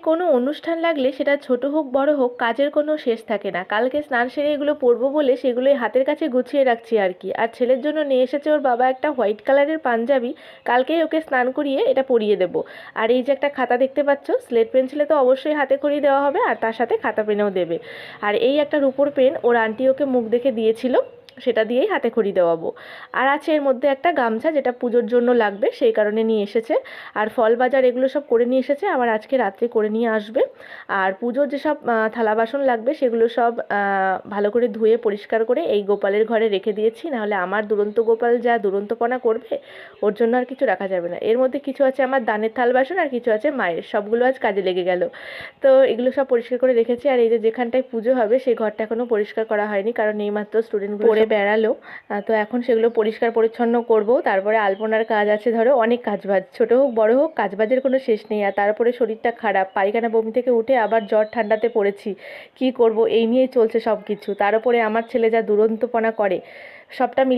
কোনো অনুষ্ঠান লাগলে সেটা ছোট হোক বড় হোক, কাজের কোনো শেষ থাকে না। কালকে স্নান সেরে এগুলো পরবো বলে সেগুলোই হাতের কাছে গুছিয়ে রাখছি আর কি। আর ছেলের জন্য নিয়ে এসেছে ওর বাবা একটা হোয়াইট কালারের পাঞ্জাবি, কালকেই ওকে স্নান করিয়ে এটা পরিয়ে দেবো। আর এই যে একটা খাতা দেখতে পাচ্ছ, স্লেট পেন্সিলে তো অবশ্যই হাতে খড়ি দেওয়া হবে, আর তার সাথে খাতা পেনেও দেবে। আর এই একটা রুপোর পেন ওর আন্টি ওকে মুখ দেখে দিয়েছিল, সেটা দিয়েই হাতে খড়ি দেওয়াবো। আর আছে এর মধ্যে একটা গামছা, যেটা পুজোর জন্য লাগবে সেই কারণে নিয়ে এসেছে। আর ফল বাজার এগুলো সব করে নিয়ে এসেছে, আবার আজকে রাত্রে করে নিয়ে আসবে। আর পুজোর যেসব থালা বাসন লাগবে সেগুলো সব ভালো করে ধুয়ে পরিষ্কার করে এই গোপালের ঘরে রেখে দিয়েছি, নাহলে আমার দুরন্ত গোপাল যা দুরন্তপনা করবে, ওর জন্য আর কিছু রাখা যাবে না। এর মধ্যে কিছু আছে আমার দানের থাল বাসন, আর কিছু আছে মায়ের, সবগুলো আজ কাজে লেগে গেল। তো এগুলো সব পরিষ্কার করে রেখেছি। আর এই যে যেখানটায় পুজো হবে সেই ঘরটা এখনও পরিষ্কার করা হয়নি, কারণ এইমাত্র স্টুডেন্টগুলো পড়ে বেড়ালো। তো এখন সেগুলো পরিষ্কার পরিচ্ছন্ন করব। তারপরে আলপনার কাজ আছে, ধরো অনেক কাজবাজ, ছোটো হোক বড় হোক, কাজবাজের কোনো শেষ নেই। আর তারপরে শরীরটা খারাপ, পায়খানা বমি থেকে উঠে আবার জ্বর ঠান্ডাতে পড়েছি, কি করব, এই নিয়েই চলছে সব কিছু। তার উপরে আমার ছেলে যা দুরন্তপনা করে, সবটা মিলিয়ে